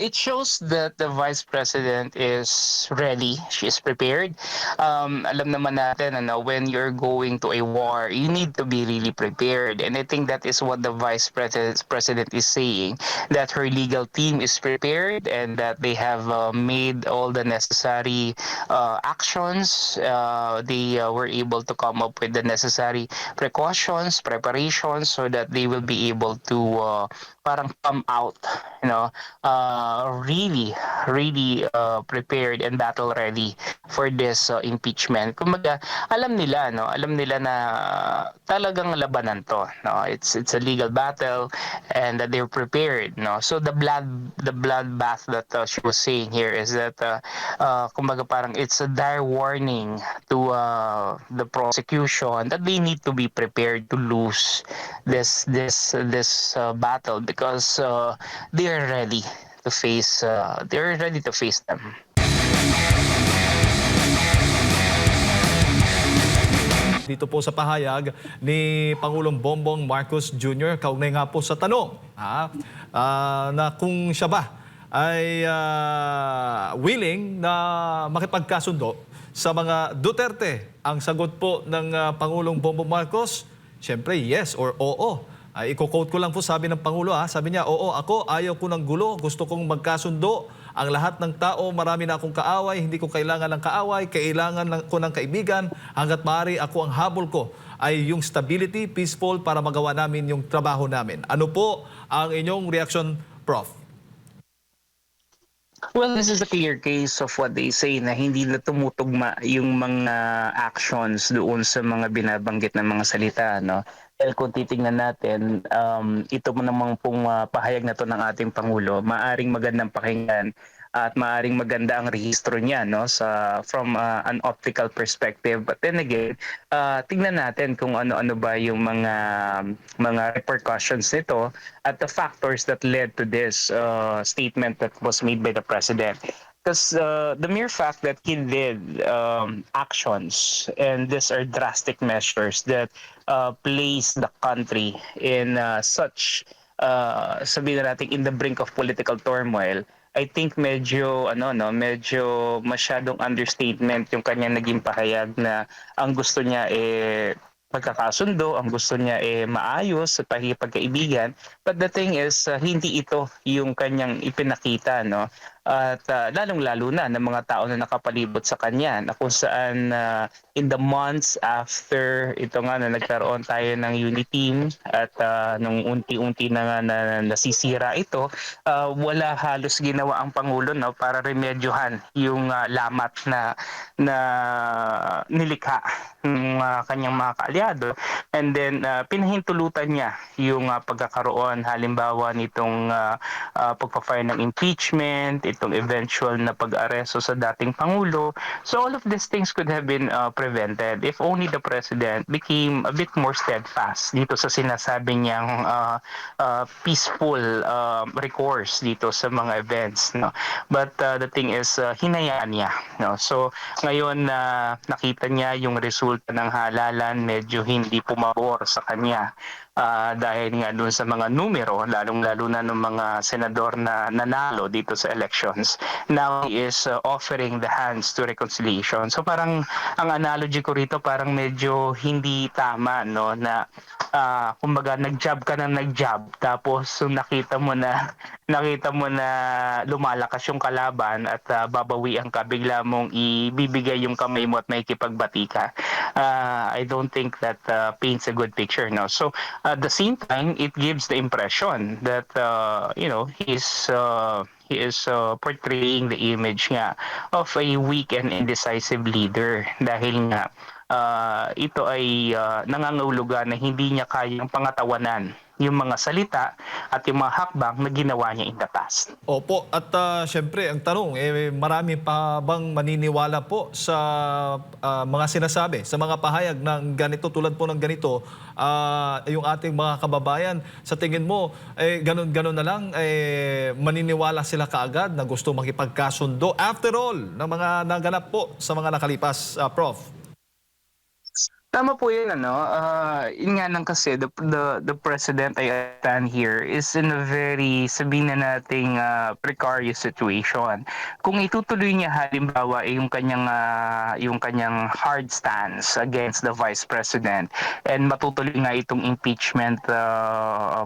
it shows that the vice president is ready. She is prepared. Alam naman natin, when you're going to a war, you need to be really prepared. And I think that is what the vice president is saying, that her legal team is prepared and that they have made all the necessary actions. They were able to come up with the necessary precautions, preparations, so that they will be able to parang come out, you know, really prepared and battle ready for this impeachment. Kumbaga, alam nila, no, alam nila na talagang labanan to, no. It's a legal battle, and that they're prepared, no. So the blood bath that she was saying here is that kumbaga parang it's a dire warning to the prosecution that they need to be prepared to lose this battle, because they're ready to face them. Dito po sa pahayag ni Pangulong Bongbong Marcos Jr. kaugnay nga po sa tanong na kung siya ba ay willing na makipagkasundo sa mga Duterte. Ang sagot po ng Pangulong Bongbong Marcos, siyempre yes or oo. Iko-quote ko lang po, sabi ng Pangulo, sabi niya, oo, ako ayaw ko ng gulo, gusto kong magkasundo. Ang lahat ng tao, marami na akong kaaway, hindi ko kailangan ng kaaway, kailangan ko ng kaibigan. Hanggat maaari, ako ang habol ko ay yung stability, peaceful, para magawa namin yung trabaho namin. Ano po ang inyong reaction, Prof? Well, this is a clear case of what they say, na hindi na tumutugma yung mga actions doon sa mga binabanggit na mga salita, no? Dahil kung titingnan natin, ito mo namang pong pahayag na to ng ating Pangulo, maaring magandang pakinggan at maaring maganda ang rehistro niya, no, from an optical perspective. But then again, tingnan natin kung ano-ano ba yung mga repercussions nito at the factors that led to this statement that was made by the president. Because the mere fact that he did actions, and these are drastic measures that place the country in such, sabihin na natin, in the brink of political turmoil, I think medyo masyadong understatement yung kanyang naging pahayag na ang gusto niya pagkakasundo, ang gusto niya maayos at pagkaibigan. But the thing is, hindi ito yung kanyang ipinakita, no? At lalong-lalo na ng mga tao na nakapalibot sa kanya, na kung saan in the months after ito nga na nagkaroon tayo ng unity at nung unti-unti na nasisira ito, wala halos ginawa ang Pangulo, no, para remedyohan yung lamat na nilikha ng kanyang mga kaalyado. And then pinahintulutan niya yung pagkakaroon halimbawa nitong pagpa-file ng impeachment, itong eventual na pag-aresto sa dating Pangulo. So all of these things could have been prevented if only the President became a bit more steadfast dito sa sinasabi niyang peaceful recourse dito sa mga events, no. But the thing is, hinayaan niya, no. So ngayon nakita niya yung resulta ng halalan, medyo hindi pumabor sa kanya. Dahil nga doon sa mga numero, lalong-lalo na ng mga senador na nanalo dito sa elections, now he is offering the hands to reconciliation. So parang ang analogy ko rito parang medyo hindi tama, no, na kumbaga nag-job ka ng nag-job, tapos nakita mo na lumalakas yung kalaban at babawian ka, bigla mong ibibigay yung kamay mo at makikipagbati ka. I don't think that paints a good picture, no. So at the same time, it gives the impression that he is portraying the image nga of a weak and indecisive leader, dahil nga ito ay nangangahulugan na hindi niya kayang pangatawanan yung mga salita at yung mga hakbang na ginawa niya in the past. Opo, at syempre ang tanong, marami pa bang maniniwala po sa mga sinasabi, sa mga pahayag ng ganito, tulad po ng ganito, yung ating mga kababayan? Sa tingin mo, ganun na lang, maniniwala sila kaagad na gusto makipagkasundo after all ng mga naganap po sa mga nakalipas, Prof? Tama po 'yun ano, yun nga lang kasi the president I stand here is in a very sabihin na nating, precarious situation. Kung itutuloy niya halimbawa, yung kanyang hard stance against the vice president and matutuloy nga itong impeachment,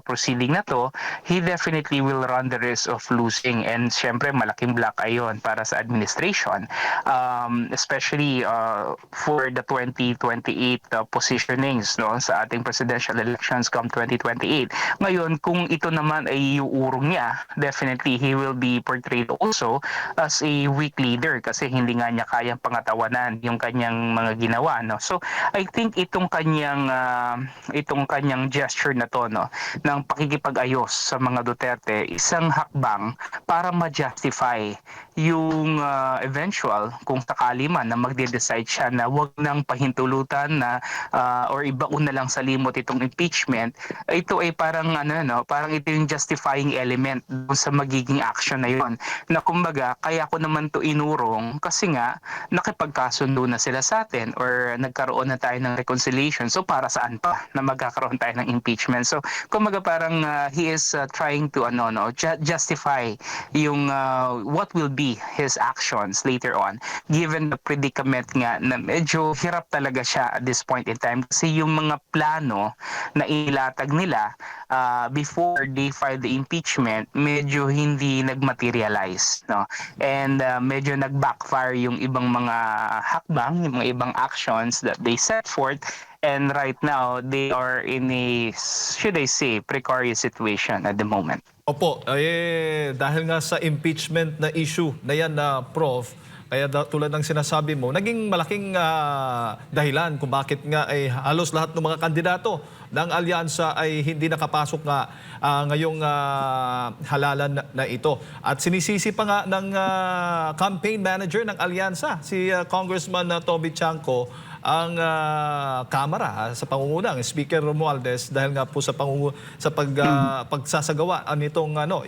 proceeding na 'to, he definitely will run the risk of losing and siyempre malaking block ayon para sa administration. Especially, for the 2028 positionings no sa ating presidential elections come 2028. Ngayon, kung ito naman ay iuurong niya, definitely he will be portrayed also as a weak leader kasi hindi nga niya kayang pangatawanan yung kanyang mga ginawa no. So I think itong kanyang gesture na to no ng pakikipag-ayos sa mga Duterte isang hakbang para ma-justify yung eventual kung sakali man na magde-decide siya na wag nang pahintulutan na or ibaon na lang sa limot itong impeachment, ito ay parang ano no, parang ito yung justifying element dun sa magiging action na yon. Na kumbaga, kaya ko naman to inurong kasi nga nakipagkasundo na sila sa atin or nagkaroon na tayo ng reconciliation. So para saan pa na magkakaroon tayo ng impeachment? So kumbaga parang he is trying to justify yung what will be his actions later on given the predicament nga na medyo hirap talaga siya at this point in time kasi yung mga plano na inilatag nila before they file the impeachment medyo hindi nagmaterialize no and medyo nagbackfire yung ibang mga hakbang yung mga ibang actions that they set forth and right now they are in a should I say precarious situation at the moment. Opo, dahil nga sa impeachment na issue na yan na Prof, kaya tulad ng sinasabi mo, naging malaking dahilan kung bakit nga ay halos lahat ng mga kandidato ng alyansa ay hindi nakapasok nga ngayong halalan na ito. At sinisisi pa nga ng campaign manager ng alyansa, si Congressman Toby Chanco, ang Kamara sa pangungunang Speaker Romualdez dahil nga po sa pagsasagawa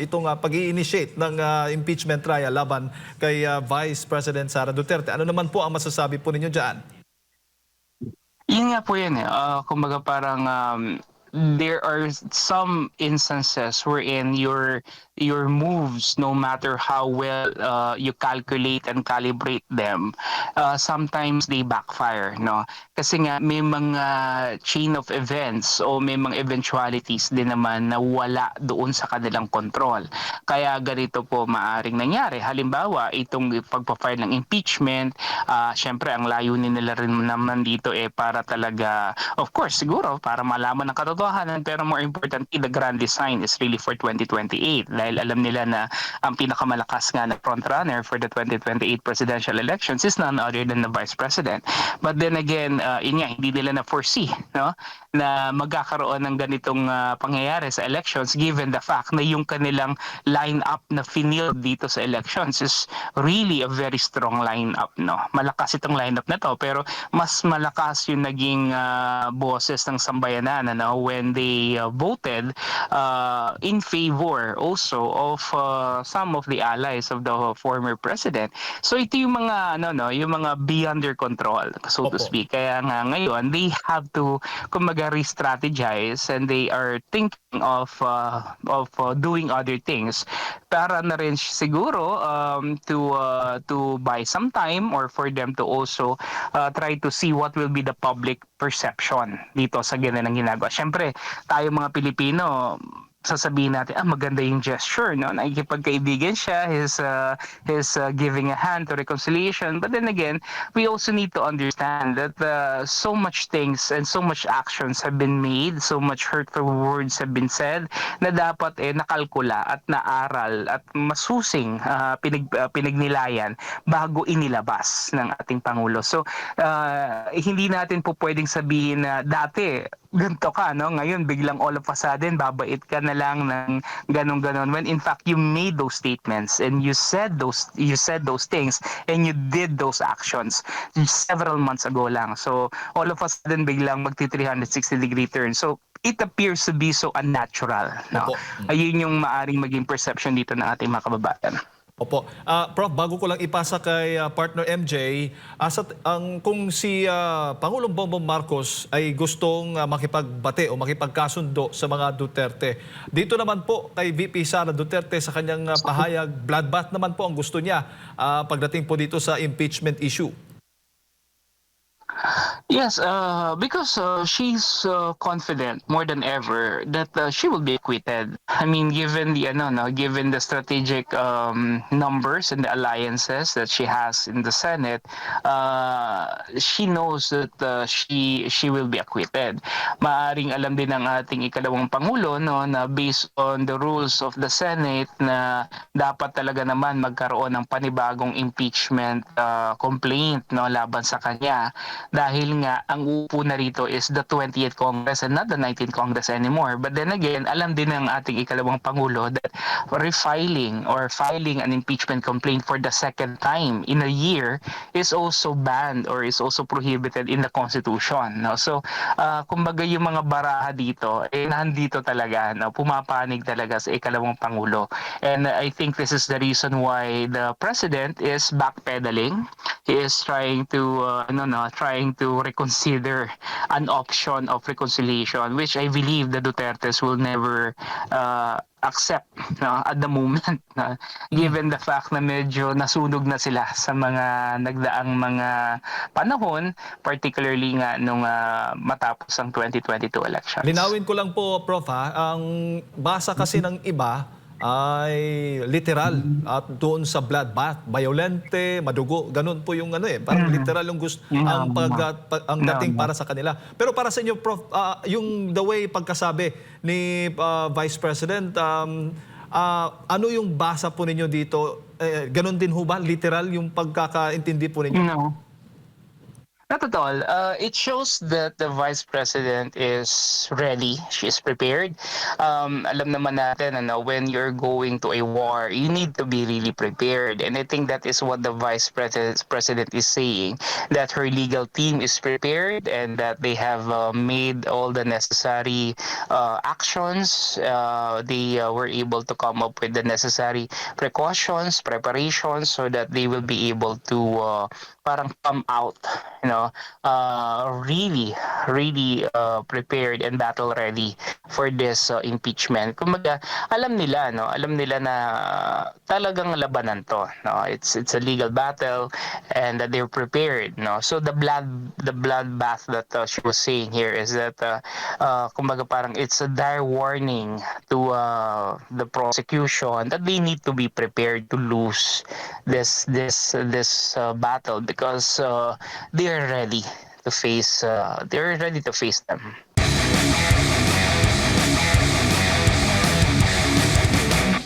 itong pag-i-initiate ng impeachment trial laban kay Vice President Sara Duterte. Ano naman po ang masasabi po ninyo diyan? Yun nga po yun eh. Kumbaga parang there are some instances wherein your moves, no matter how well you calculate and calibrate them, sometimes they backfire, no? Kasi nga may mga chain of events o may mga eventualities din naman na wala doon sa kanilang control. Kaya ganito po maaring nangyari. Halimbawa, itong pagpa-file ng impeachment, syempre ang layunin nila rin naman dito para talaga, of course, siguro para malaman ng katotohanan, pero more importantly, the grand design is really for 2028 dahil alam nila na ang pinakamalakas nga na frontrunner for the 2028 presidential elections is none other than the Vice President. But then again, hindi nila na-foresee no? Na magkakaroon ng ganitong pangyayari sa elections given the fact na yung kanilang line-up na finield dito sa elections is really a very strong line-up. No? Malakas itong line-up na to pero mas malakas yung naging boses ng sambayanan when they voted in favor also of some of the allies of the former president. So ito yung mga yung mga beyond their control, so to Opo. speak. Kaya nga ngayon they have to kumbaga re-strategize and they are thinking of doing other things para na rin siguro to buy some time or for them to also try to see what will be the public perception dito sa ganyan ng ginagawa. Siyempre, tayo mga Pilipino, sasabihin natin, maganda yung gesture, no? Nakikipagkaibigan siya, he's giving a hand to reconciliation. But then again, we also need to understand that so much things and so much actions have been made, so much hurtful words have been said, na dapat nakalkula at naaral at masusing pinagnilayan bago inilabas ng ating Pangulo. So, hindi natin po pwedeng sabihin na dati, ganito ka, no? Ngayon, biglang all of a sudden, babait ka na lang ng ganon-ganon. When in fact, you made those statements and you said those things and you did those actions several months ago lang. So, all of a sudden, biglang magti-360-degree turn. So, it appears to be so unnatural, no? Opo. Ayun yung maaring maging perception dito ng ating mga kababayan. Opo. Prof, bago ko lang ipasa kay partner MJ, kung si Pangulong Bongbong Marcos ay gustong makipagbate o makipagkasundo sa mga Duterte, dito naman po kay VP Sara Duterte sa kanyang pahayag, bloodbath naman po ang gusto niya pagdating po dito sa impeachment issue. Yes, because she's confident more than ever that she will be acquitted. I mean, given the given the strategic numbers and the alliances that she has in the Senate, she knows that she will be acquitted. Maaring alam din ng ating ikalawang pangulo no na based on the rules of the Senate na dapat talaga naman magkaroon ng panibagong impeachment complaint no laban sa kanya dahil nga ang uupo na rito is the 20th Congress and not the 19th Congress anymore. But then again, alam din ng ating ikalawang pangulo that refiling or filing an impeachment complaint for the second time in a year is also banned or is also prohibited in the Constitution. No? So, kumbaga yung mga baraha dito, nandito talaga, no? Pumapanig talaga sa ikalawang pangulo. And I think this is the reason why the President is backpedaling. He is trying to trying to reconsider an option of reconciliation, which I believe the Dutertes will never accept at the moment, given the fact na medyo nasunog na sila sa mga nagdaang mga panahon, particularly nga nung matapos ang 2022 elections. Linawin ko lang po, Prof, ang basa kasi ng iba ay literal at doon sa bloodbath, violente, madugo, ganun po yung parang literal yung ang dating para sa kanila. Pero para sa inyo, Prof, yung the way pagkasabi ni Vice President, ano yung basa po ninyo dito? Ganun din ho ba? Literal yung pagkakaintindi po ninyo? No. Not at all. It shows that the Vice President is ready. She is prepared. Alam naman natin, when you're going to a war, you need to be really prepared. And I think that is what the Vice President is saying, that her legal team is prepared and that they have made all the necessary actions. They were able to come up with the necessary precautions, preparations, so that they will be able to parang come out, really prepared and battle ready for this impeachment. Kumbaga, alam nila na talagang labanan to, no? It's a legal battle and that they're prepared, no? So the bloodbath that she was saying here is that kumbaga parang it's a dire warning to the prosecution that they need to be prepared to lose this battle because they are ready to face them.